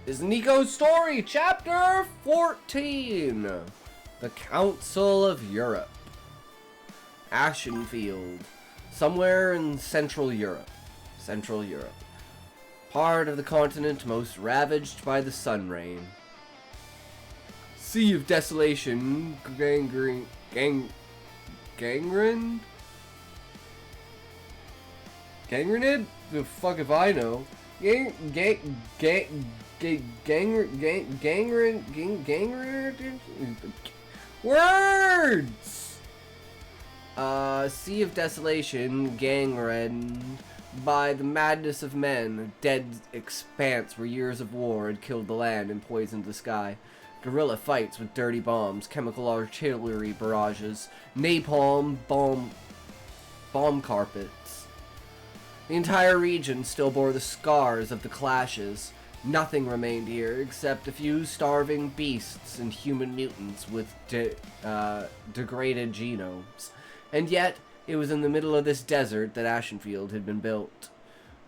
is Nyko's story, chapter 14. The Council of Europe. Ashenfield, somewhere in Central Europe. Part of the continent most ravaged by the sun rain. Sea of desolation, gangrened? The fuck if I know. Words! Sea of desolation, gangrened by the madness of men, a dead expanse where years of war had killed the land and poisoned the sky. Guerrilla fights with dirty bombs, chemical artillery barrages, napalm bomb carpets. The entire region still bore the scars of the clashes. Nothing remained here except a few starving beasts and human mutants with degraded genomes. And yet, it was in the middle of this desert that Ashenfield had been built.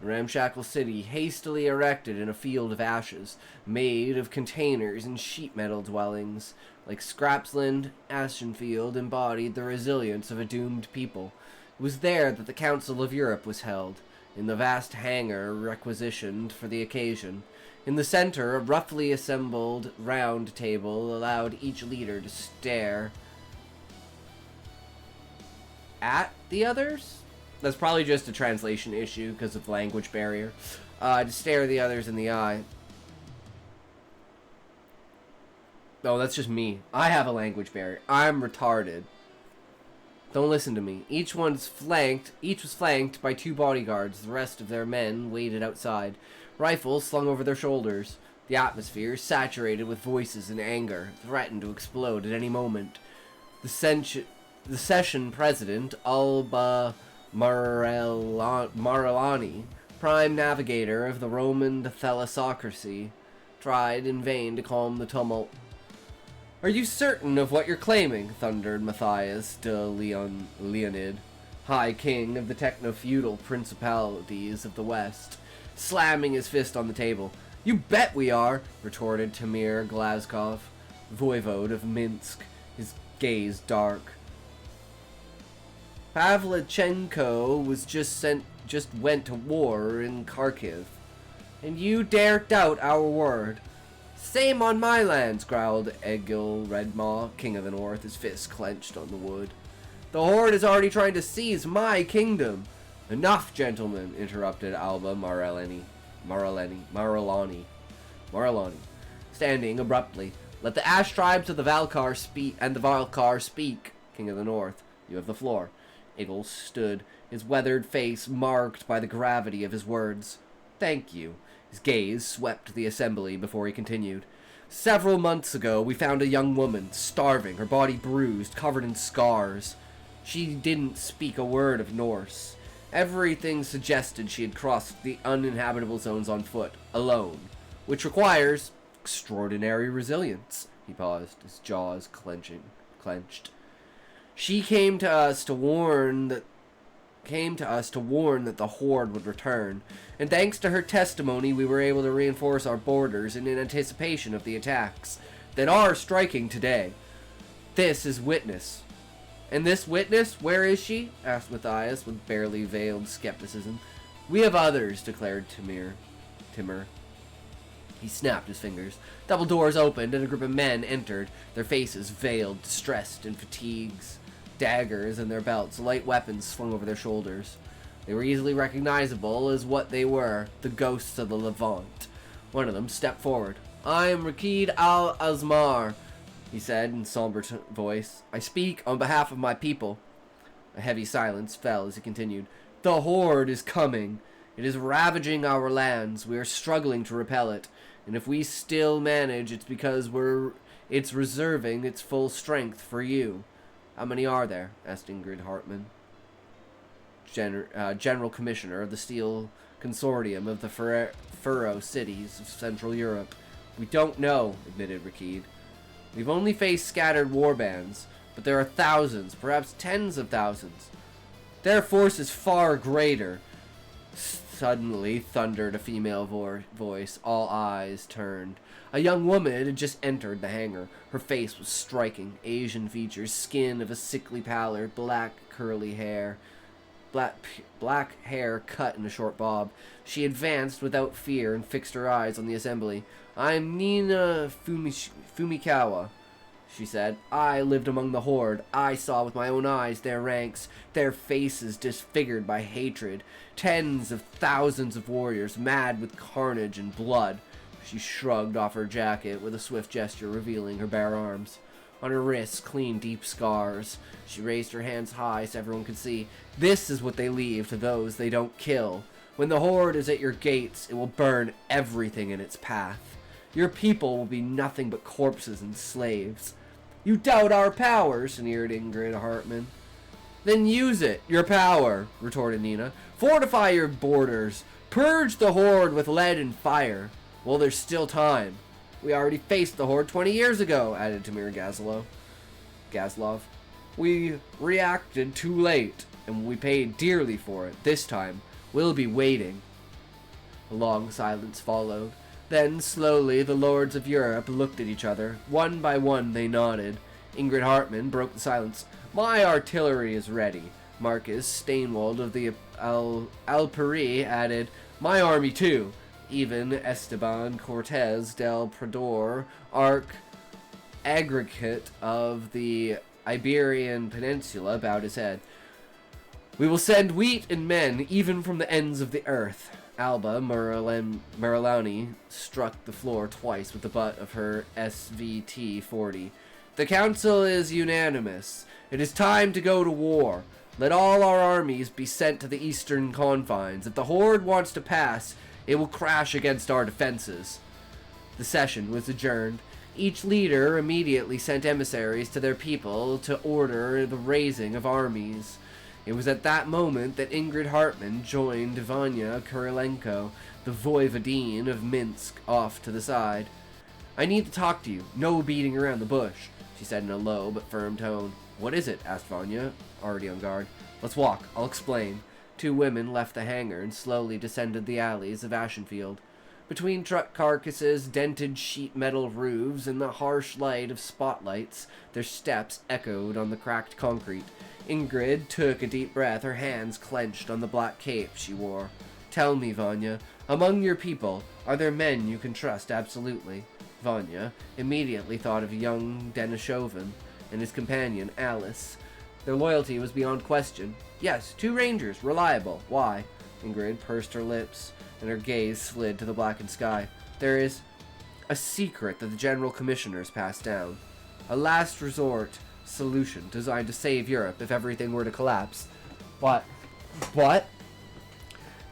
A ramshackle city hastily erected in a field of ashes, made of containers and sheet metal dwellings. Like Scrapsland, Ashenfield embodied the resilience of a doomed people. It was there that the Council of Europe was held, in the vast hangar requisitioned for the occasion. In the center, a roughly assembled round table allowed each leader to stare at the others? That's probably just a translation issue because of language barrier. To stare the others in the eye. No, that's just me. I have a language barrier. I'm retarded. Don't listen to me. Each was flanked by 2 bodyguards. The rest of their men waited outside, rifles slung over their shoulders. The atmosphere, saturated with voices and anger, threatened to explode at any moment. The session president, Alba Marellani, prime navigator of the Roman thalassocracy, tried in vain to calm the tumult. "Are you certain of what you're claiming?" thundered Matthias de Leonid, High King of the techno-feudal principalities of the West, slamming his fist on the table. "You bet we are," retorted Tamir Glazkov, voivode of Minsk, his gaze dark. "Pavlichenko was just went to war in Kharkiv, and you dare doubt our word." "Same on my lands," growled Egil Redmaw, King of the North, his fists clenched on the wood. "The Horde is already trying to seize my kingdom." "Enough, gentlemen," interrupted Alba Marellani, standing abruptly. "Let the Ash tribes of the Valkar speak, King of the North. You have the floor." Egil stood, his weathered face marked by the gravity of his words. "Thank you." His gaze swept the assembly before he continued. "Several months ago, we found a young woman, starving, her body bruised, covered in scars. She didn't speak a word of Norse. Everything suggested she had crossed the uninhabitable zones on foot, alone, which requires extraordinary resilience." He paused, his jaws clenched. "She came to us to warn that the Horde would return, and thanks to her testimony we were able to reinforce our borders in anticipation of the attacks that are striking today. This is witness." "And this witness, where is she?" asked Matthias with barely veiled skepticism. "We have others," declared Timur. He snapped his fingers. Double doors opened and a group of men entered, their faces veiled, distressed, in fatigues. Daggers in their belts, light weapons slung over their shoulders. They were easily recognizable as what they were, the ghosts of the Levant. One of them stepped forward. "I am Rakid al-Azmar," he said in somber voice. "I speak on behalf of my people." A heavy silence fell as he continued. "The Horde is coming. It is ravaging our lands. We are struggling to repel it. And if we still manage, it's because it's reserving its full strength for you." "How many are there?" asked Ingrid Hartmann, General Commissioner of the Steel Consortium of the Furrow cities of Central Europe. "We don't know," admitted Rakid. "We've only faced scattered warbands, but there are thousands, perhaps tens of thousands. Their force is far greater. suddenly thundered a female voice. All eyes turned. A young woman had just entered the hangar. Her face was striking. Asian features, skin of a sickly pallor, black curly hair. Black hair cut in a short bob. She advanced without fear and fixed her eyes on the assembly. "I'm Nina Fumikawa," she said. "I lived among the Horde. I saw with my own eyes their ranks, their faces disfigured by hatred. Tens of thousands of warriors, mad with carnage and blood." She shrugged off her jacket with a swift gesture, revealing her bare arms. On her wrists, clean, deep scars. She raised her hands high so everyone could see. "This is what they leave to those they don't kill. When the Horde is at your gates, it will burn everything in its path. Your people will be nothing but corpses and slaves." "You doubt our power," sneered Ingrid Hartman. "Then use it, your power," retorted Nina. "Fortify your borders. Purge the Horde with lead and fire. Well, there's still time. We already faced the Horde 20 years ago," added Tamir Gazlov. "We reacted too late, and we paid dearly for it. This time, we'll be waiting." A long silence followed. Then, slowly, the lords of Europe looked at each other. One by one, they nodded. Ingrid Hartman broke the silence. "My artillery is ready." Marcus Steinwald of the Alperi added, "My army too." Even Esteban Cortez del Prador, aggregate of the Iberian Peninsula, bowed his head. "We will send wheat and men, even from the ends of the earth." Alba Marilani struck the floor twice with the butt of her SVT-40. "The council is unanimous. It is time to go to war. Let all our armies be sent to the eastern confines. If the Horde wants to pass, it will crash against our defenses." The session was adjourned. Each leader immediately sent emissaries to their people to order the raising of armies. It was at that moment that Ingrid Hartman joined Vanya Kurilenko, the Voivodine of Minsk, off to the side. "I need to talk to you. No beating around the bush," she said in a low but firm tone. "What is it?" asked Vanya, already on guard. "Let's walk. I'll explain." Two women left the hangar and slowly descended the alleys of Ashenfield. Between truck carcasses, dented sheet metal roofs, and the harsh light of spotlights, their steps echoed on the cracked concrete. Ingrid took a deep breath, her hands clenched on the black cape she wore. "Tell me, Vanya, among your people, are there men you can trust absolutely?" Vanya immediately thought of young Denishovan and his companion, Alice. Their loyalty was beyond question. "Yes, 2 rangers, reliable. Why?" Ingrid pursed her lips, and her gaze slid to the blackened sky. "There is a secret that the General Commissioners passed down. A last resort solution designed to save Europe if everything were to collapse." What?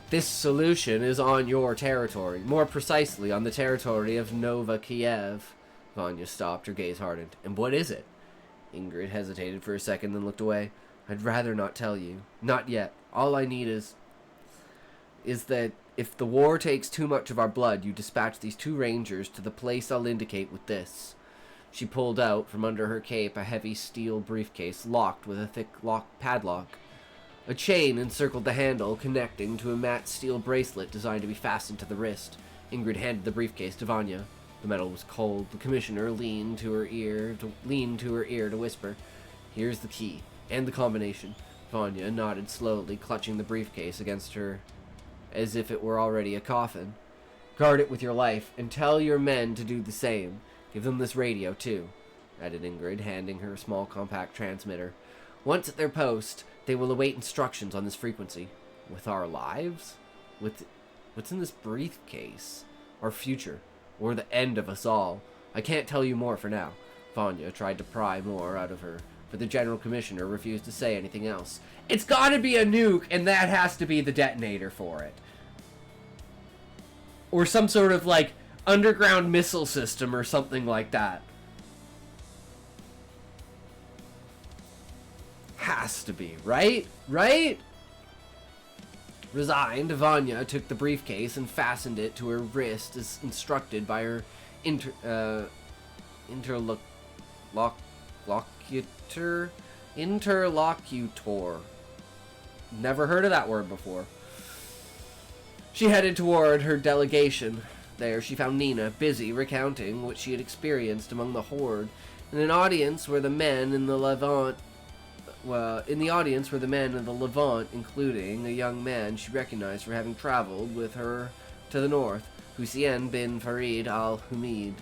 "This solution is on your territory, more precisely on the territory of Nova Kiev." Vanya stopped, her gaze hardened. "And what is it?" Ingrid hesitated for a second, then looked away. "I'd rather not tell you. Not yet. All I need is that if the war takes too much of our blood, you dispatch these 2 rangers to the place I'll indicate with this." She pulled out from under her cape a heavy steel briefcase locked with a thick padlock. A chain encircled the handle, connecting to a matte steel bracelet designed to be fastened to the wrist. Ingrid handed the briefcase to Vanya. The metal was cold. The commissioner leaned to her ear to whisper, "Here's the key, and the combination." Vanya nodded slowly, clutching the briefcase against her as if it were already a coffin. "Guard it with your life, and tell your men to do the same. Give them this radio, too," added Ingrid, handing her a small compact transmitter. "Once at their post, they will await instructions on this frequency." "With our lives? With what's in this briefcase? Our future? Or the end of us all? I can't tell you more for now." Vanya tried to pry more out of her, but the General Commissioner refused to say anything else. "It's gotta be a nuke, and that has to be the detonator for it. Or some sort of, underground missile system or something like that. Has to be, right? Right? Resigned, Vanya took the briefcase and fastened it to her wrist as instructed by her interlocutor. Never heard of that word before. She headed toward her delegation. There she found Nina, busy recounting what she had experienced among the horde. In the audience were the men in the Levant, including a young man she recognized for having traveled with her to the north, Hussein bin Farid al-Hamoud.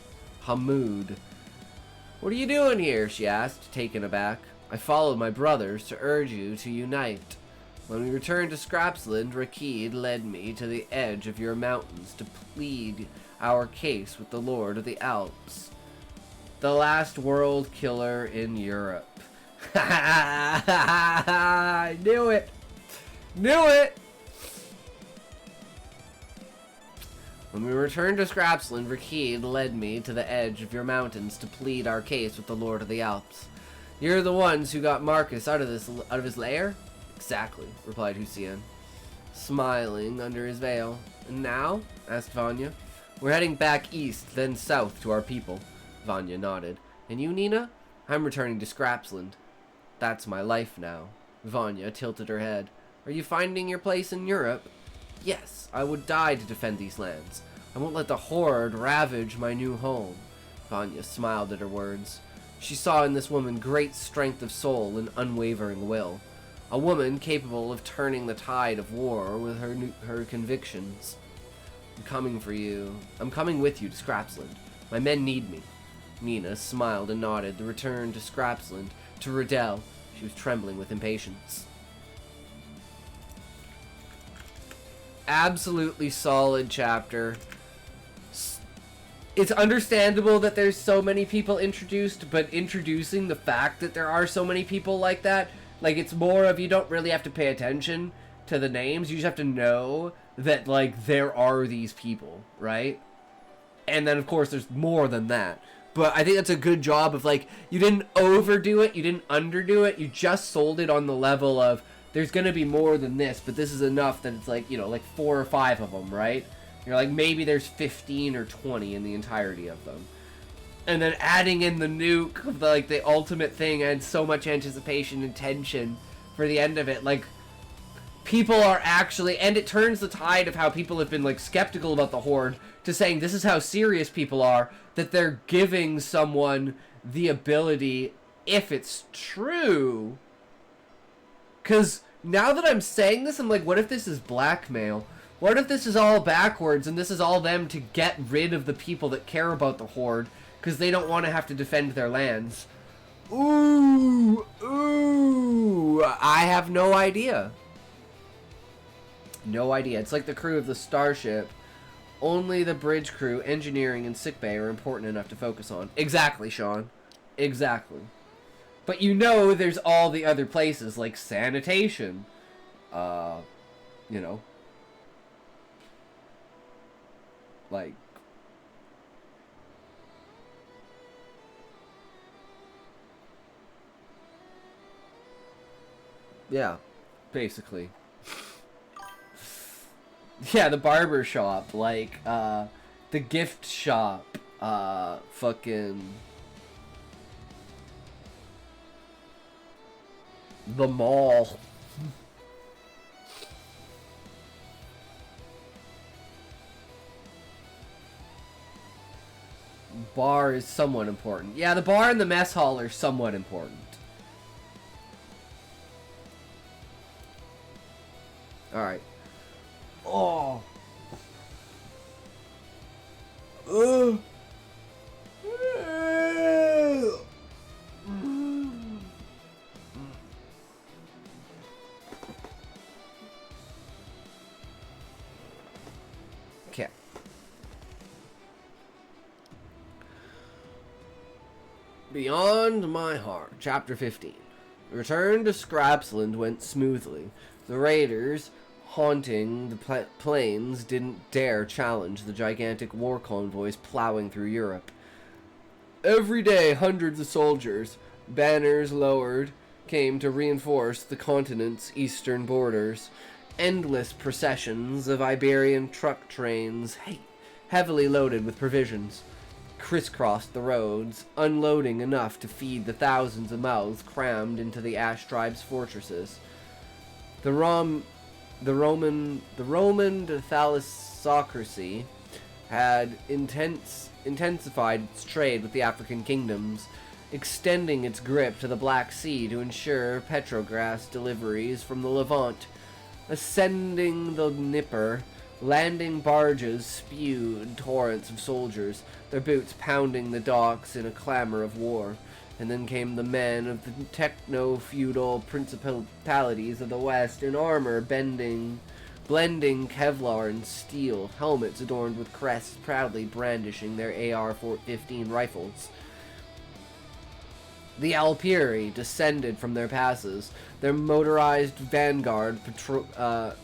"What are you doing here?" she asked, taken aback. "I followed my brothers to urge you to unite. When we returned to Scrapsland, Rakid led me to the edge of your mountains to plead our case with the Lord of the Alps, the last world killer in Europe." I knew it! Knew it! "When we returned to Scrapsland, Rakid led me to the edge of your mountains to plead our case with the Lord of the Alps. You're the ones who got Marcus out of his lair?" "Exactly," replied Hussein, smiling under his veil. "And now?" asked Vanya. "We're heading back east, then south to our people." Vanya nodded. "And you, Nina?" "I'm returning to Scrapsland. That's my life now." Vanya tilted her head. "Are you finding your place in Europe?" "Yes, I would die to defend these lands. I won't let the horde ravage my new home." Vanya smiled at her words. She saw in this woman great strength of soul and unwavering will. A woman capable of turning the tide of war with her convictions. "I'm coming for you. I'm coming with you to Scrapsland. My men need me." Nina smiled and nodded. The return to Scrapsland, to Riddell. She was trembling with impatience. Absolutely solid chapter. It's understandable that there's so many people introduced, but introducing the fact that there are so many people like that, like, it's more of, you don't really have to pay attention to the names, you just have to know that, like, there are these people, right? And then, of course, there's more than that. But I think that's a good job of, like, you didn't overdo it, you didn't underdo it, you just sold it on the level of, there's gonna be more than this, but this is enough that it's like, you know, like 4 or 5 of them, right? You're like, maybe there's 15 or 20 in the entirety of them. And then adding in the nuke of the, like, the ultimate thing adds so much anticipation and tension for the end of it. Like, people are actually, and it turns the tide of how people have been, like, skeptical about the Horde to saying this is how serious people are, that they're giving someone the ability, if it's true. Because now that I'm saying this, I'm like, what if this is blackmail? What if this is all backwards and this is all them to get rid of the people that care about the Horde because they don't want to have to defend their lands? Ooh, I have no idea. No idea. It's like the crew of the starship. Only the bridge crew, engineering, and sickbay are important enough to focus on. Exactly, Sean. Exactly. But you know there's all the other places, like sanitation. You know. Like... yeah, basically. Yeah, the barber shop, like, the gift shop, fucking... the mall. Bar is somewhat important. Yeah, the bar and the mess hall are somewhat important. Alright. Oh. Okay. Beyond My Heart, Chapter 15. The return to Scrapsland went smoothly. The raiders haunting the plains didn't dare challenge the gigantic war convoys plowing through Europe. Every day, hundreds of soldiers, banners lowered, came to reinforce the continent's eastern borders. Endless processions of Iberian truck trains, heavily loaded with provisions, crisscrossed the roads, unloading enough to feed the thousands of mouths crammed into the Ash tribe's fortresses. The The Roman thalassocracy had intensified its trade with the African kingdoms, extending its grip to the Black Sea to ensure petrogras deliveries from the Levant. Ascending the Dnieper, landing barges spewed torrents of soldiers, their boots pounding the docks in a clamor of war. And then came the men of the techno-feudal principalities of the West in armor blending Kevlar and steel, helmets adorned with crests proudly brandishing their AR-15 rifles. The Alpiri descended from their passes, their motorized vanguard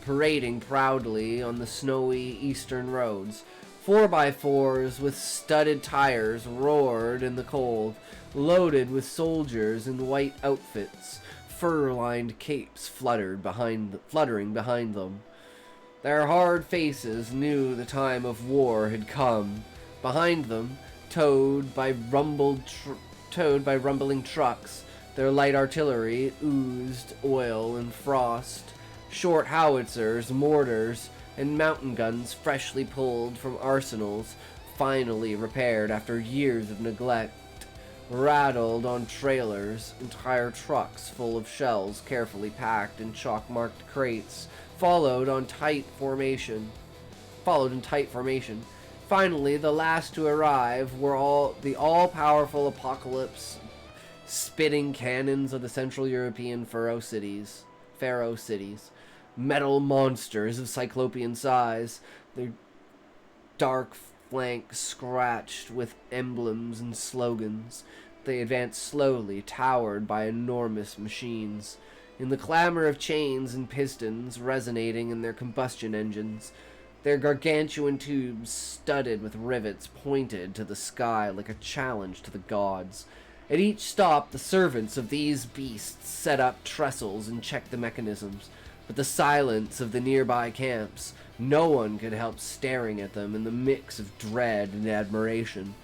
parading proudly on the snowy eastern roads. 4x4s with studded tires roared in the cold, loaded with soldiers in white outfits, fur-lined capes fluttering behind them. Their hard faces knew the time of war had come. Behind them, towed by rumbling trucks, their light artillery oozed oil and frost. Short howitzers, mortars, and mountain guns freshly pulled from arsenals, finally repaired after years of neglect, rattled on trailers, entire trucks full of shells carefully packed in chalk-marked crates, followed in tight formation. Finally, the last to arrive were the all-powerful apocalypse spitting cannons of the Central European Pharaoh cities. Metal monsters of cyclopean size, their dark flanks scratched with emblems and slogans. They advanced slowly, towered by enormous machines. In the clamor of chains and pistons resonating in their combustion engines, their gargantuan tubes studded with rivets pointed to the sky like a challenge to the gods. At each stop, the servants of these beasts set up trestles and checked the mechanisms. But the silence of the nearby camps, no one could help staring at them in the mix of dread and admiration.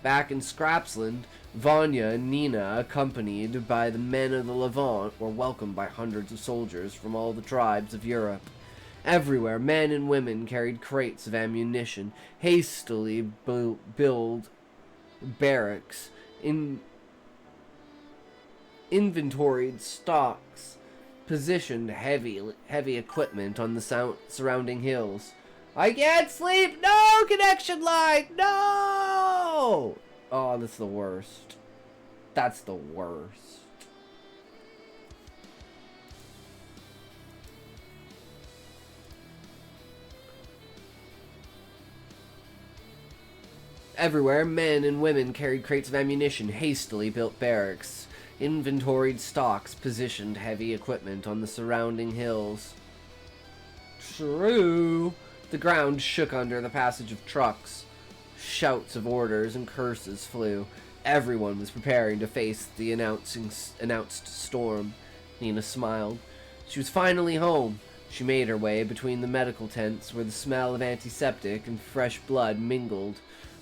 Back in Scrapsland, Vanya and Nina, accompanied by the men of the Levant, were welcomed by hundreds of soldiers from all the tribes of Europe. Everywhere, men and women carried crates of hastily built barracks, inventoried stocks, positioned heavy equipment on the surrounding hills. I can't sleep! No connection line! No! Oh, that's the worst. That's the worst. Everywhere, men and women carried crates of ammunition, hastily built barracks, inventoried stocks, positioned heavy equipment on the surrounding hills. True. The ground shook under the passage of trucks. Shouts of orders and curses flew. Everyone was preparing to face the announced storm. Nina smiled. She was finally home. She made her way between the medical tents where the smell of antiseptic and fresh blood mingled.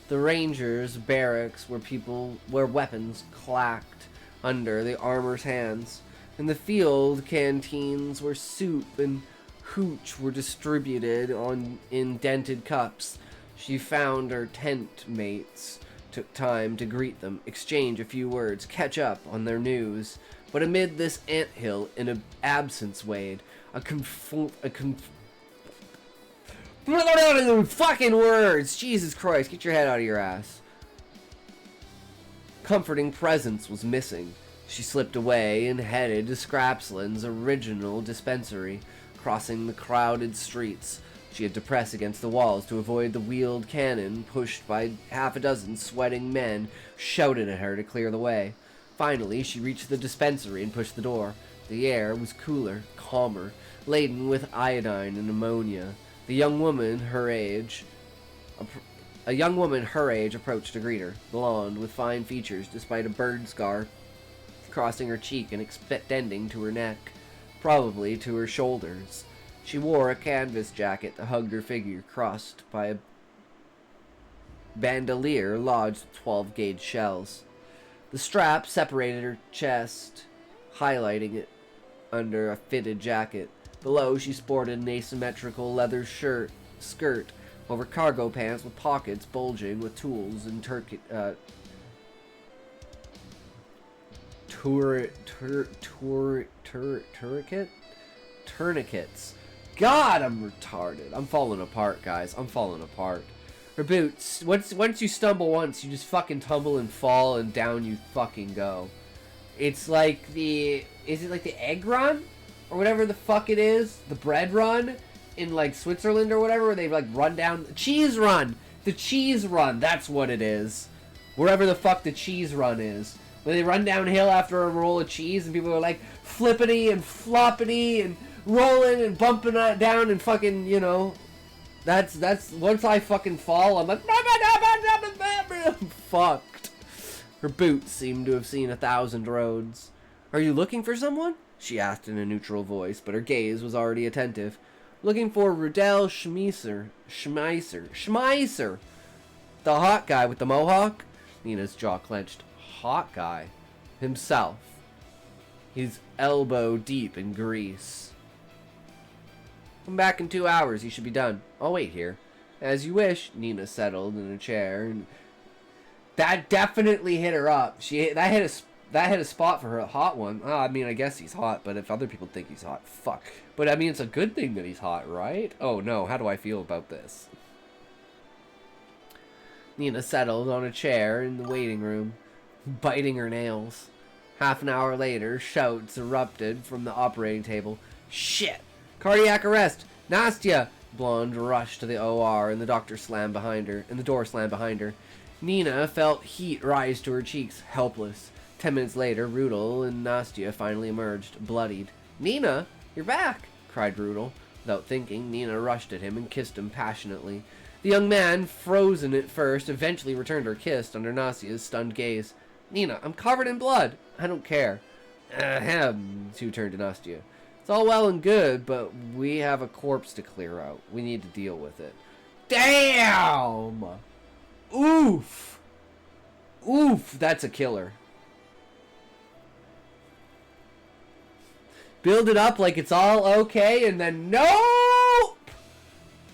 The rangers' barracks where weapons clacked under the armor's hands. In the field canteens where soup and hooch were distributed in dented cups. She found her tent mates, took time to greet them, exchange a few words, catch up on their news. But amid this anthill, in an absence weighed, fucking words! Jesus Christ, get your head out of your ass. Comforting presence was missing. She slipped away and headed to Scrapsland's original dispensary. Crossing the crowded streets, she had to press against the walls to avoid the wheeled cannon pushed by half a dozen sweating men shouted at her to clear the way. Finally, she reached the dispensary and pushed the door. The air was cooler, calmer, laden with iodine and ammonia. A young woman her age approached to greet her, blonde with fine features despite a burn scar crossing her cheek and extending to her neck, probably to her shoulders. She wore a canvas jacket that hugged her figure, crossed by a bandolier lodged with 12-gauge shells. The strap separated her chest, highlighting it under a fitted jacket. Below, she sported an asymmetrical leather skirt over cargo pants with pockets bulging with tools and tourniquets. God, I'm retarded. I'm falling apart, guys. I'm falling apart. Her boots. Once you stumble once, you just fucking tumble and fall, and down you fucking go. It's like is it like the egg run? Or whatever the fuck it is? The bread run? In like Switzerland or whatever, where they like run down the cheese run. The cheese run, that's what it is. Wherever the fuck the cheese run is. Where they run downhill after a roll of cheese and people are like flippity and floppity and rolling and bumping down and fucking, you know. That's once I fucking fall, I'm like I'm fucked. Her boots seem to have seen 1,000 roads. Are you looking for someone? She asked in a neutral voice, but her gaze was already attentive. Looking for Rudel Schmeiser. The hot guy with the mohawk? Nina's jaw clenched. Hot guy. Himself. He's elbow deep in grease. Come back in 2 hours. He should be done. I'll wait here. As you wish. Nina settled in a chair. And that definitely hit her up. That hit a spot for her, a hot one. I mean, I guess he's hot, but if other people think he's hot, fuck. But I mean, it's a good thing that he's hot, right? Oh no, how do I feel about this? Nina settled on a chair in the waiting room, biting her nails. Half an hour later, shouts erupted from the operating table. Shit! Cardiac arrest! Nastya! Blonde rushed to the OR and the door slammed behind her. Nina felt heat rise to her cheeks, helpless. 10 minutes later, Rudel and Nastya finally emerged, bloodied. Nina, you're back, cried Rudel. Without thinking, Nina rushed at him and kissed him passionately. The young man, frozen at first, eventually returned her kiss under Nastya's stunned gaze. Nina, I'm covered in blood. I don't care. Ahem, she turned to Nastya. It's all well and good, but we have a corpse to clear out. We need to deal with it. Damn! Oof! Oof, that's a killer. Build it up like it's all okay, and then nope!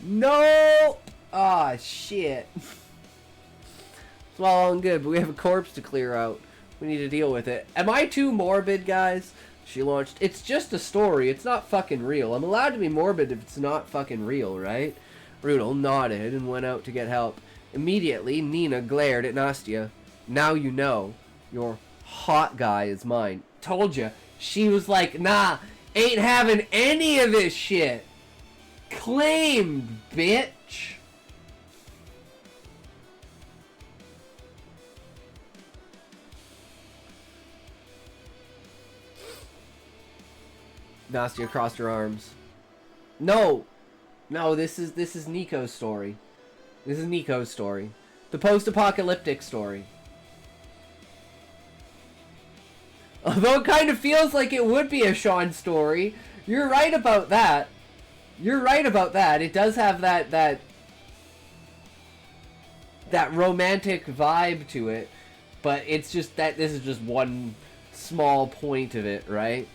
Nope! Ah, shit. It's all and good, but we have a corpse to clear out. We need to deal with it. Am I too morbid, guys? She launched. It's just a story. It's not fucking real. I'm allowed to be morbid if it's not fucking real, right? Rudel nodded and went out to get help. Immediately, Nina glared at Nastya. Now you know. Your hot guy is mine. Told ya. She was like, nah, ain't having any of this shit. Claimed, bitch. Nastya crossed her arms. No, this is Nyko's story. This is Nyko's story. The post-apocalyptic story. Although it kind of feels like it would be a Sean story. You're right about that. You're right about that. It does have that romantic vibe to it. But it's just that this is just one small point of it, right?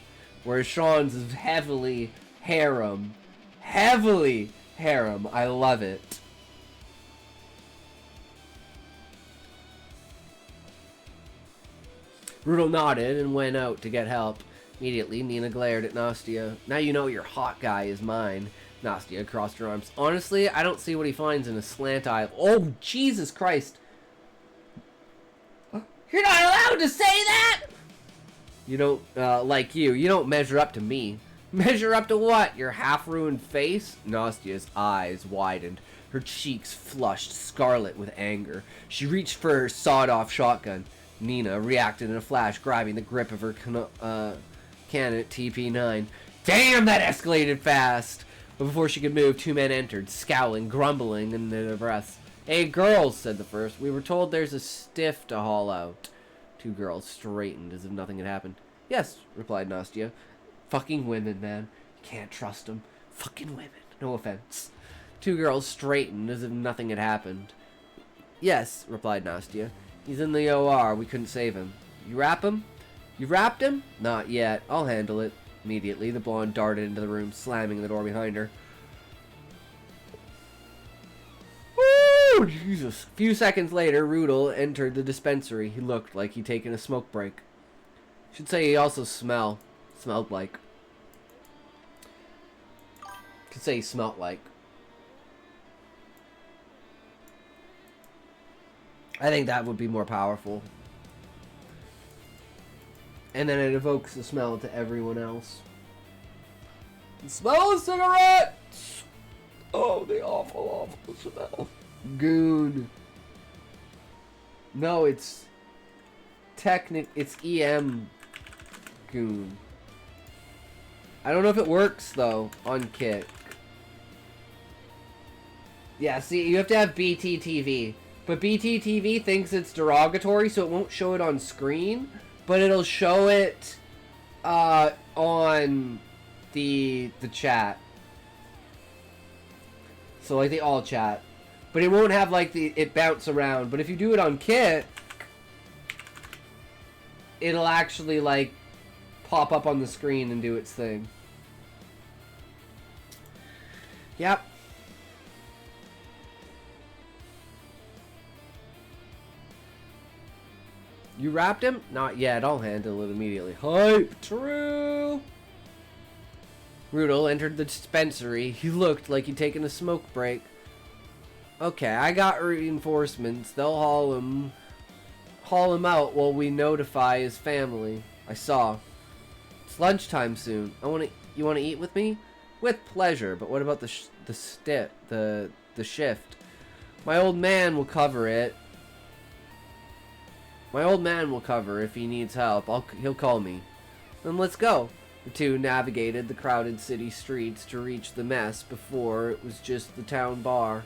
Whereas Sean's is heavily harem. Heavily harem. I love it. Rudel nodded and went out to get help. Immediately, Nina glared at Nastya. Now you know your hot guy is mine. Nastya crossed her arms. Honestly, I don't see what he finds in a slant eye. Oh, Jesus Christ. You're not allowed to say that! You don't, like you don't measure up to me. Measure up to what? Your half-ruined face? Nastya's eyes widened. Her cheeks flushed scarlet with anger. She reached for her sawed-off shotgun. Nina reacted in a flash, grabbing the grip of her cannon TP9. Damn, that escalated fast! But before she could move, two men entered, scowling, grumbling under their breaths. Hey, girls, said the first. We were told there's a stiff to haul out. Two girls straightened as if nothing had happened. Yes, replied Nastya. Fucking women, man. You can't trust them. Fucking women. No offense. Two girls straightened as if nothing had happened. Yes, replied Nastya. He's in the OR. We couldn't save him. You wrap him? You wrapped him? Not yet. I'll handle it. Immediately, the blonde darted into the room, slamming the door behind her. Woo! Jesus. A few seconds later, Rudel entered the dispensary. He looked like he'd taken a smoke break. Should say he also smelled like. Could say he smelt like. I think that would be more powerful. And then it evokes the smell to everyone else. Smell of cigarettes! Oh, the awful, awful smell. Goon. No, it's it's EM goon. I don't know if it works though on Kick. Yeah, see, you have to have BTTV. But BTTV thinks it's derogatory, so it won't show it on screen, but it'll show it on the chat. So like the all chat. But it won't have like it bounce around. But if you do it on Kit, it'll actually like pop up on the screen and do its thing. Yep. You wrapped him? Not yet. I'll handle it immediately. Hype! True! Rudel entered the dispensary. He looked like he'd taken a smoke break. Okay, I got reinforcements. They'll haul him out while we notify his family. I saw. It's lunchtime soon. You want to eat with me? With pleasure. But what about the shift? My old man will cover it. My old man will cover if he needs help. He'll call me. Then let's go. The two navigated the crowded city streets to reach the mess before it was just the town bar.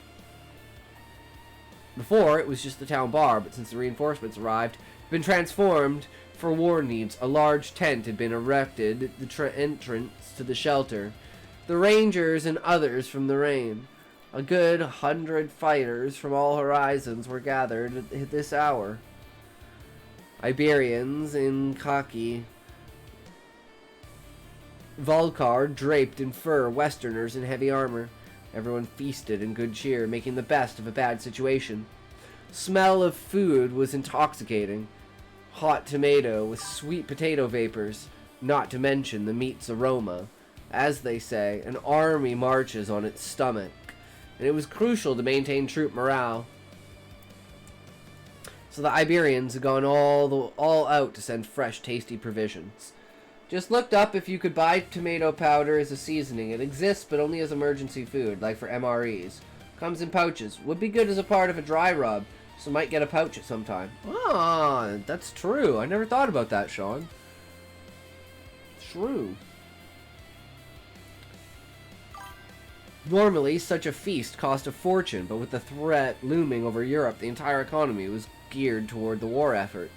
But since the reinforcements arrived, it had been transformed for war needs. A large tent had been erected at the entrance to the shelter. The rangers and others from the rain. A good 100 fighters from all horizons were gathered at this hour. Iberians in khaki, Volcar draped in fur, Westerners in heavy armor. Everyone feasted in good cheer, making the best of a bad situation. Smell of food was intoxicating. Hot tomato with sweet potato vapors, not to mention the meat's aroma. As they say, an army marches on its stomach, and it was crucial to maintain troop morale. So the Iberians had gone all out to send fresh, tasty provisions. Just looked up if you could buy tomato powder as a seasoning. It exists, but only as emergency food, like for MREs. Comes in pouches. Would be good as a part of a dry rub, so might get a pouch at some time. Ah, that's true. I never thought about that, Sean. True. Normally, such a feast cost a fortune, but with the threat looming over Europe, the entire economy was geared toward the war effort.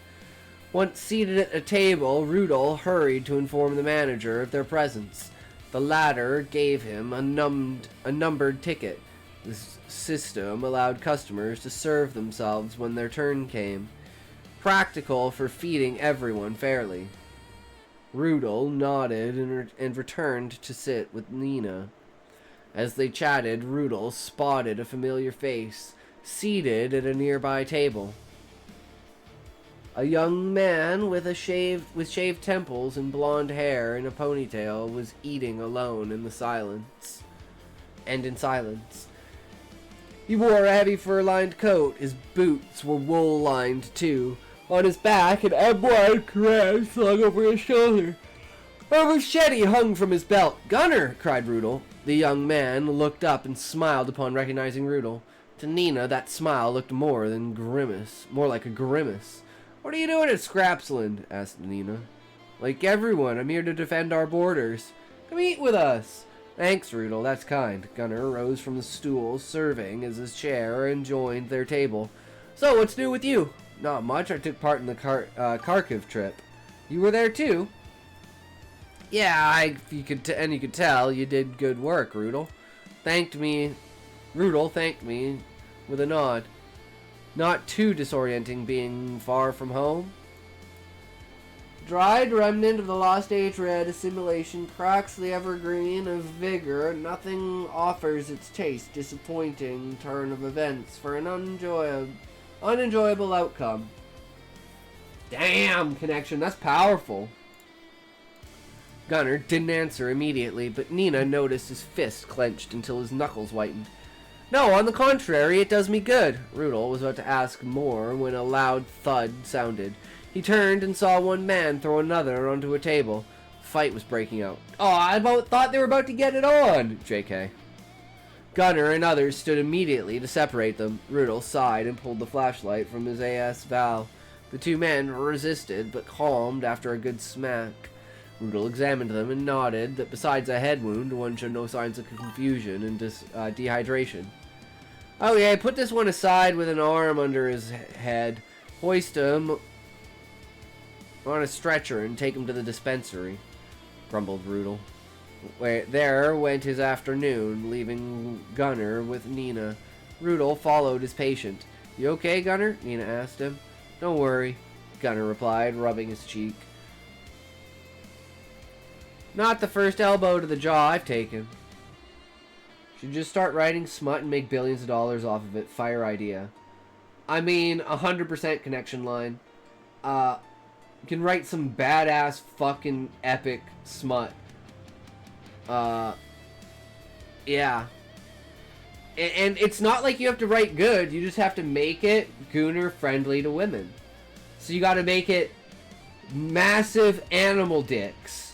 Once seated at a table, Rudel hurried to inform the manager of their presence. The latter gave him a numbered ticket. This system allowed customers to serve themselves when their turn came. Practical for feeding everyone fairly. Rudel nodded and returned to sit with Nina. As they chatted, Rudel spotted a familiar face, seated at a nearby table. A young man with shaved temples and blonde hair and a ponytail was eating alone in silence. He wore a heavy fur-lined coat. His boots were wool-lined too. On his back, an embroidered crest slung over his shoulder. A machete hung from his belt. "Gunner!" cried Rudel. The young man looked up and smiled upon recognizing Rudel. To Nina, that smile looked more like a grimace. "What are you doing at Scrapsland?" asked Nina. "Like everyone, I'm here to defend our borders. Come eat with us." "Thanks, Rudel, that's kind." Gunner rose from the stool serving as his chair and joined their table. "So, what's new with you?" "Not much. I took part in the Kharkiv trip." "You were there too?" "Yeah, you could tell you did good work, Rudel." Rudel thanked me with a nod. "Not too disorienting being far from home?" Dried remnant of the lost age red assimilation cracks the evergreen of vigor. Nothing offers its taste. Disappointing turn of events for an unenjoyable outcome. Damn, connection. That's powerful. Gunnar didn't answer immediately, but Nina noticed his fist clenched until his knuckles whitened. No, on the contrary, it does me good. Rudel was about to ask more when a loud thud sounded. He turned and saw one man throw another onto a table. A fight was breaking out. Oh, I thought they were about to get it on! JK. Gunnar and others stood immediately to separate them. Rudel sighed and pulled the flashlight from his AS valve. The two men resisted, but calmed after a good smack. Rudel examined them and nodded that besides a head wound, one showed no signs of confusion and dehydration. Okay, put this one aside with an arm under his head. Hoist him on a stretcher and take him to the dispensary, grumbled Rudel. There went his afternoon, leaving Gunnar with Nina. Rudel followed his patient. You okay, Gunnar? Nina asked him. Don't worry, Gunnar replied, rubbing his cheek. Not the first elbow to the jaw I've taken. Should just start writing smut and make billions of dollars off of it. Fire idea. I mean, 100% connection line. You can write some badass fucking epic smut. Yeah. And it's not like you have to write good. You just have to make it Gunnar friendly to women. So you gotta make it massive animal dicks.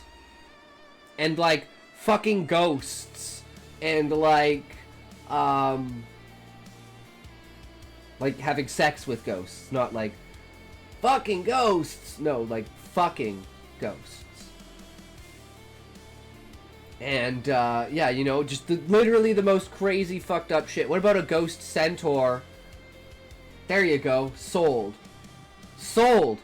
And like fucking ghosts. And like having sex with ghosts. Not like fucking ghosts! No, like fucking ghosts. And, yeah, you know, just literally the most crazy fucked up shit. What about a ghost centaur? There you go. Sold. Sold!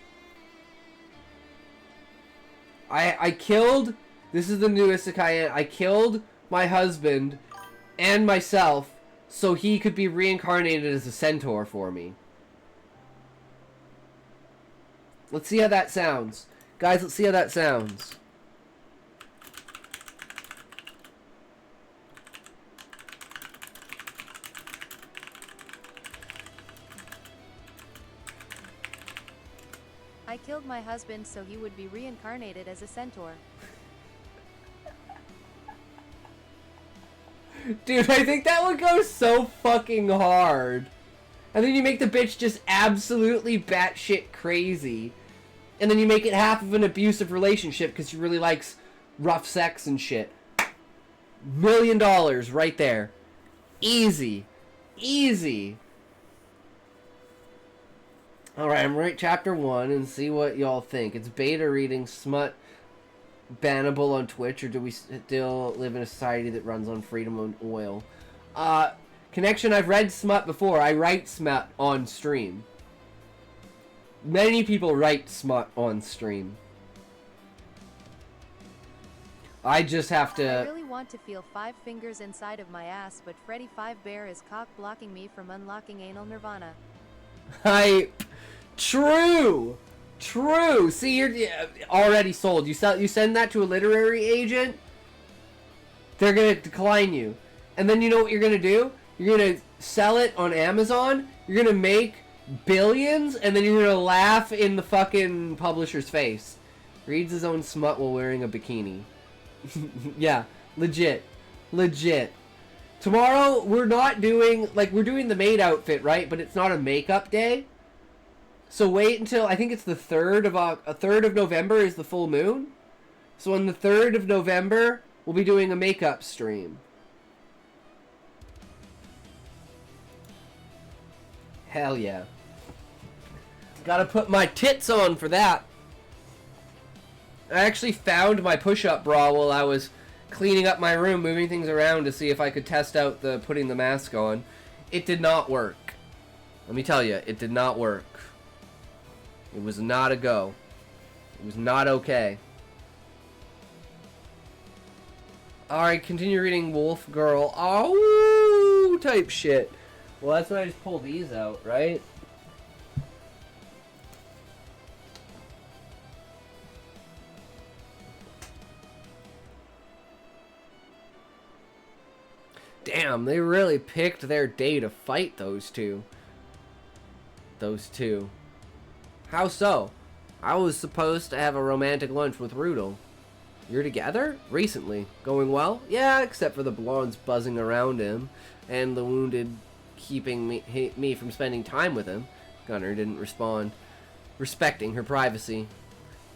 I killed... This is the new isekai. I killed my husband and myself so he could be reincarnated as a centaur for me. Let's see how that sounds. Guys, let's see how that sounds. I killed my husband so he would be reincarnated as a centaur. Dude, I think that would go so fucking hard. And then you make the bitch just absolutely batshit crazy. And then you make it half of an abusive relationship because she really likes rough sex and shit. $1 million right there. Easy. Easy. Alright, I'm gonna write chapter 1 and see what y'all think. It's beta reading smut bannable on Twitch, or do we still live in a society that runs on freedom and oil? Connection, I've read smut before. I write smut on stream. Many people write smut on stream. I just have to... I really want to feel 5 fingers inside of my ass, but Freddy 5 Bear is cock blocking me from unlocking anal nirvana. True! True! See, you're already sold. You send that to a literary agent, they're gonna decline you. And then you know what you're gonna do? You're gonna sell it on Amazon, you're gonna make billions, and then you're gonna laugh in the fucking publisher's face. Reads his own smut while wearing a bikini. Yeah, legit. Legit. Tomorrow, we're not doing, like, we're doing the maid outfit, right? But it's not a makeup day. So wait until, I think it's the 3rd of November is the full moon. So on the 3rd of November, we'll be doing a makeup stream. Hell yeah. Gotta put my tits on for that. I actually found my push-up bra while I was cleaning up my room, moving things around to see if I could test out the putting the mask on. It did not work. Let me tell you, it did not work. It was not a go. It was not okay. Alright, continue reading Wolf Girl. Oh, type shit. Well, that's when I just pull these out, right? Damn, they really picked their day to fight those two. Those two. How so? I was supposed to have a romantic lunch with Rudel. You're together? Recently. Going well? Yeah, except for the blondes buzzing around him, and the wounded keeping me from spending time with him. Gunnar didn't respond, respecting her privacy.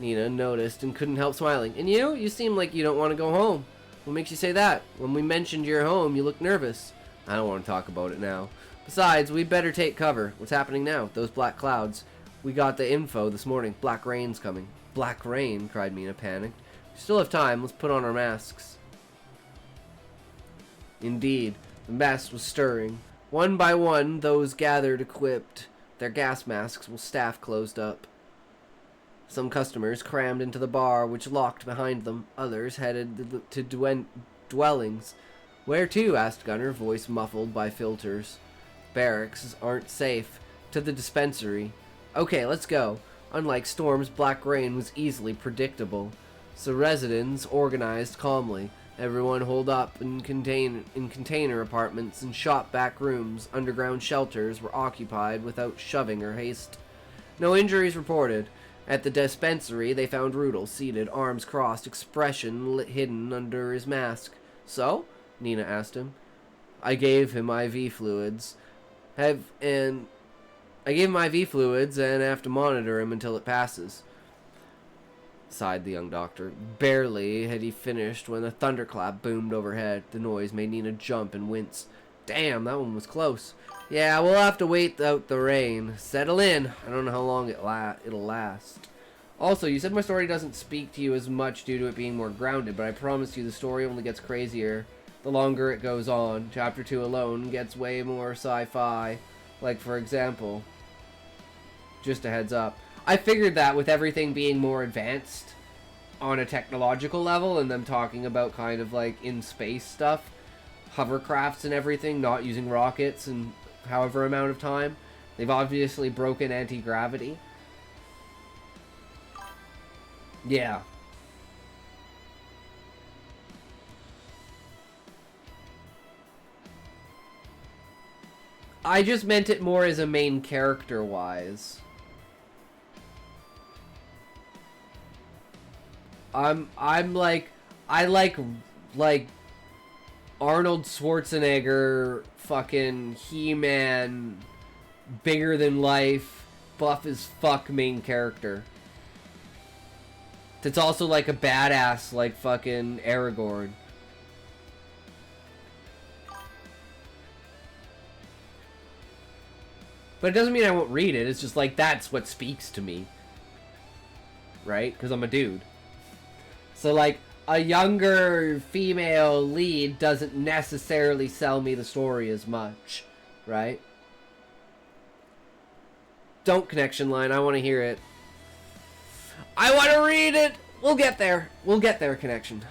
Nina noticed and couldn't help smiling. And you? You seem like you don't want to go home. What makes you say that? When we mentioned your home, you looked nervous. I don't want to talk about it now. Besides, we'd better take cover. What's happening now? Those black clouds. We got the info this morning. Black rain's coming. Black rain? Cried Mina, panicked. We still have time. Let's put on our masks. Indeed, the mess was stirring. One by one, those gathered equipped their gas masks while staff closed up. Some customers crammed into the bar, which locked behind them. Others headed to dwellings. Where to? Asked Gunnar, voice muffled by filters. Barracks aren't safe. To the dispensary. Okay, let's go. Unlike Storm's black rain was easily predictable. So residents organized calmly. Everyone holed up in container apartments and shop back rooms. Underground shelters were occupied without shoving or haste. No injuries reported. At the dispensary, they found Rudel seated, arms crossed, expression hidden under his mask. So? Nina asked him. I gave him IV fluids. I gave him IV fluids and have to monitor him until it passes. Sighed the young doctor. Barely had he finished when a thunderclap boomed overhead. The noise made Nina jump and wince. Damn, that one was close. Yeah, we'll have to wait out the rain. Settle in. I don't know how long it'll last. Also, you said my story doesn't speak to you as much due to it being more grounded, but I promise you the story only gets crazier the longer it goes on. Chapter 2 alone gets way more sci-fi. Like, for example, just a heads up. I figured that with everything being more advanced on a technological level and them talking about kind of like in space stuff, hovercrafts and everything, not using rockets and however amount of time, they've obviously broken anti-gravity. Yeah. I just meant it more as a main character wise. I'm like, I like Arnold Schwarzenegger, fucking He-Man, bigger than life, buff as fuck main character. That's also like a badass, like fucking Aragorn. But it doesn't mean I won't read it, it's just like that's what speaks to me. Right? Because I'm a dude. So, like, a younger female lead doesn't necessarily sell me the story as much, right? Don't connection line, I want to hear it. I want to read it! We'll get there. We'll get there, connection.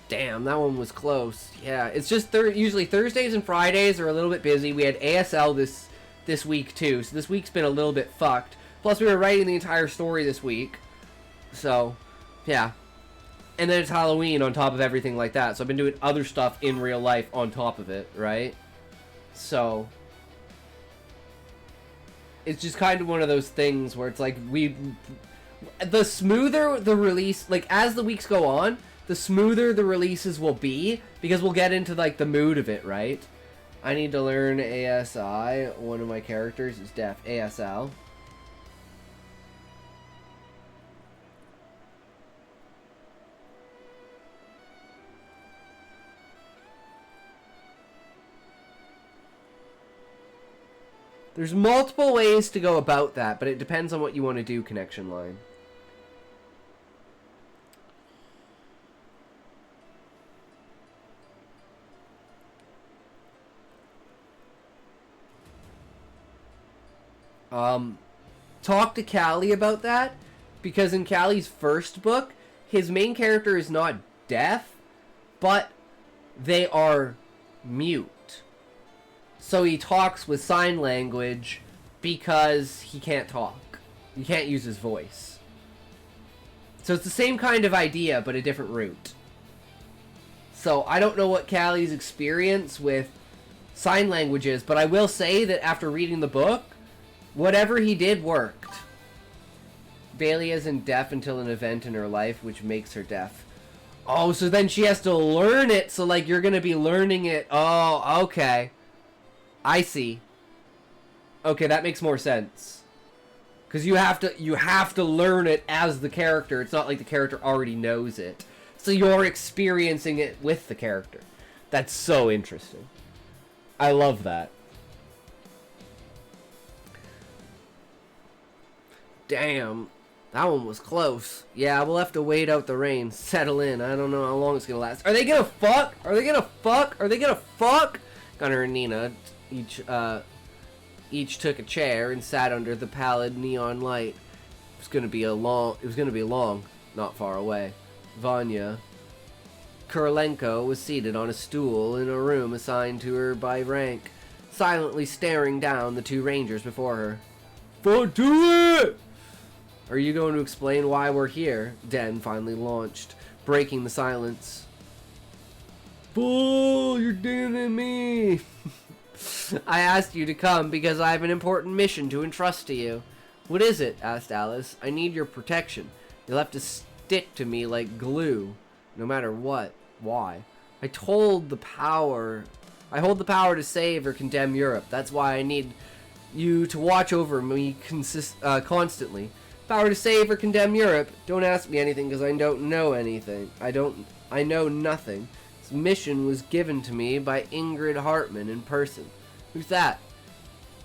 Damn, that one was close. Yeah, it's just usually Thursdays and Fridays are a little bit busy. We had ASL this week, too, so this week's been a little bit fucked. Plus, we were writing the entire story this week. So, yeah. And then it's Halloween on top of everything like that. So I've been doing other stuff in real life on top of it, right? So, it's just kind of one of those things where it's like the smoother the release, like as the weeks go on, the smoother the releases will be, because we'll get into like the mood of it, right? I need to learn ASI. One of my characters is deaf. ASL. There's multiple ways to go about that, but it depends on what you want to do, connection line. Talk to Callie about that, because in Callie's first book, his main character is not deaf, but they are mute. So he talks with sign language because he can't talk. He can't use his voice. So it's the same kind of idea, but a different route. So I don't know what Callie's experience with sign language is, but I will say that after reading the book, whatever he did worked. Bailey isn't deaf until an event in her life which makes her deaf. Oh, so then she has to learn it, so like you're gonna be learning it. Oh, okay. I see. Okay, that makes more sense. Because you have to learn it as the character. It's not like the character already knows it. So you're experiencing it with the character. That's so interesting. I love that. Damn. That one was close. Yeah, we'll have to wait out the rain. Settle in. I don't know how long it's gonna last. Are they gonna fuck? Are they gonna fuck? Are they gonna fuck? Gunnar and Nina each took a chair and sat under the pallid neon light. It was gonna be long, not far away. Vanya Kurilenko was seated on a stool in a room assigned to her by rank, silently staring down the two rangers before her. Fuck to it! Are you going to explain why we're here? Den finally launched, breaking the silence. Fool, you're damning me! I asked you to come because I have an important mission to entrust to you. What is it? Asked Alice. I need your protection. You'll have to stick to me like glue, no matter what. Why? I hold the power to save or condemn Europe. That's why I need you to watch over me constantly. Power to save or condemn Europe? Don't ask me anything because I don't know anything. I know nothing. This mission was given to me by Ingrid Hartmann in person. Who's that?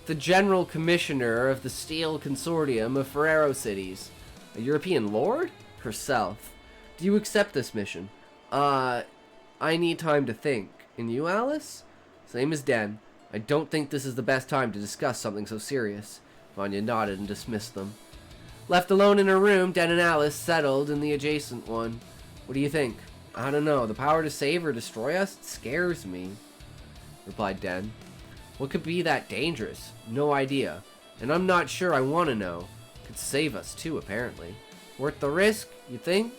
The General Commissioner of the Steel Consortium of Ferrero Cities. A European lord? Herself. Do you accept this mission? I need time to think. And you, Alice? Same as Den. I don't think this is the best time to discuss something so serious. Vanya nodded and dismissed them. Left alone in her room, Den and Alice settled in the adjacent one. What do you think? I don't know. The power to save or destroy us scares me, replied Den. What could be that dangerous? No idea. And I'm not sure I want to know. Could save us too, apparently. Worth the risk, you think?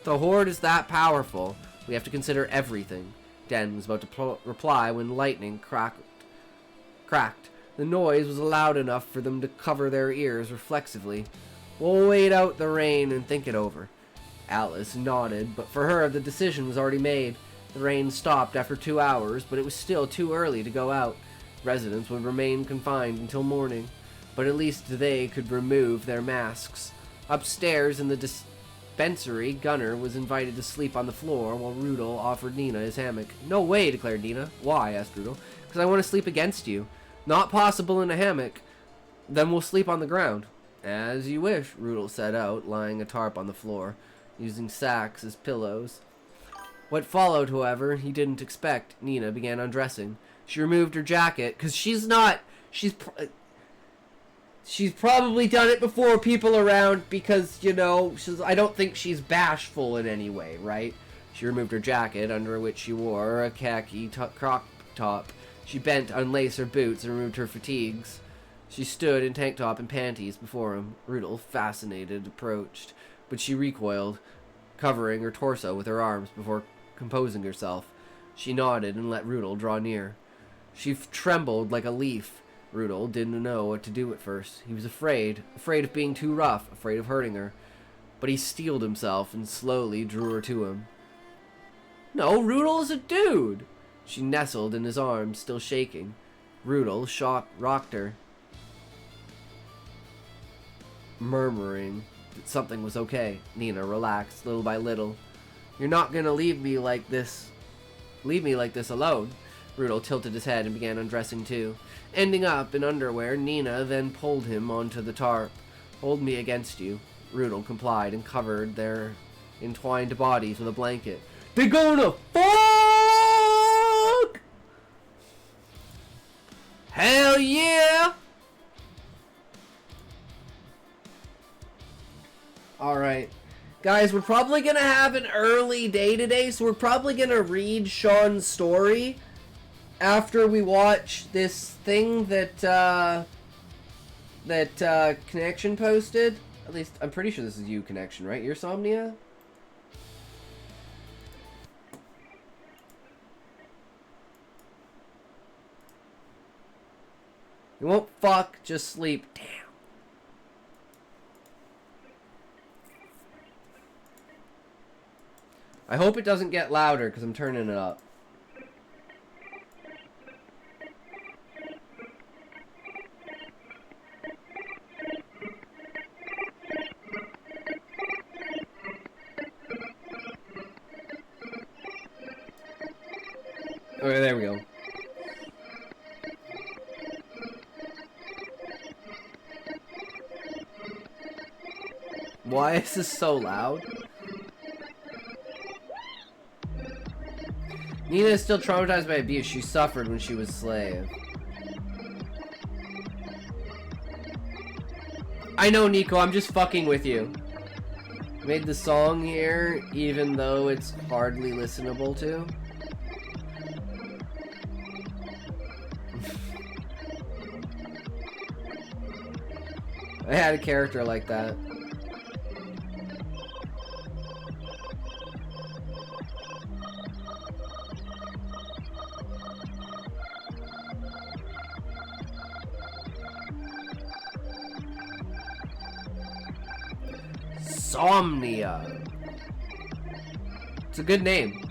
The Horde is that powerful. We have to consider everything. Den was about to reply when lightning cracked. The noise was loud enough for them to cover their ears reflexively. We'll wait out the rain and think it over. Alice nodded, but for her the decision was already made. The rain stopped after 2 hours, but it was still too early to go out. Residents would remain confined until morning, but at least they could remove their masks. Upstairs in the dispensary, Gunnar was invited to sleep on the floor while Rudel offered Nina his hammock. No way, declared Nina. Why? Asked Rudel. Because I want to sleep against you. Not possible in a hammock. Then we'll sleep on the ground. As you wish, Rudel set out, lying a tarp on the floor, using sacks as pillows. What followed, however, he didn't expect. Nina began undressing. She removed her jacket, because she's probably done it before people around, because, you know, I don't think she's bashful in any way, right? She removed her jacket, under which she wore a khaki crop top. She bent, unlaced her boots, and removed her fatigues. She stood in tank top and panties before him. Rudel, fascinated, approached, but she recoiled, covering her torso with her arms before composing herself. She nodded and let Rudel draw near. She trembled like a leaf. Rudel didn't know what to do at first. He was afraid of being too rough, afraid of hurting her. But he steeled himself and slowly drew her to him. No, Rudel is a dude! She nestled in his arms, still shaking. Rudel rocked her, murmuring that something was okay. Nina relaxed little by little. You're not gonna leave me like this alone. Rudel tilted his head and began undressing too. Ending up in underwear, Nina then pulled him onto the tarp. Hold me against you. Rudel complied and covered their entwined bodies with a blanket. They're gonna fuck! Hell yeah! Alright. Guys, we're probably gonna have an early day today, so we're probably gonna read Sean's story after we watch this thing that Connection posted. At least, I'm pretty sure this is you, Connection, right? Your Somnia? You won't fuck, just sleep. Damn. I hope it doesn't get louder because I'm turning it up. Okay, there we go. Why is this so loud? Nina is still traumatized by abuse she suffered when she was a slave. I know, Nyko, I'm just fucking with you. Made the song here, even though it's hardly listenable to. I had a character like that. Somnia. It's a good name.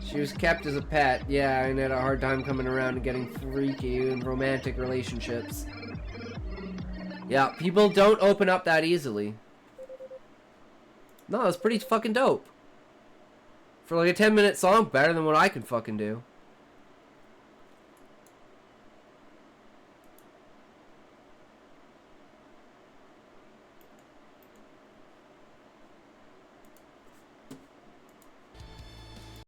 She was kept as a pet, yeah, and had a hard time coming around and getting freaky in romantic relationships. Yeah, people don't open up that easily. No, it's pretty fucking dope. For like a 10-minute song, better than what I can fucking do.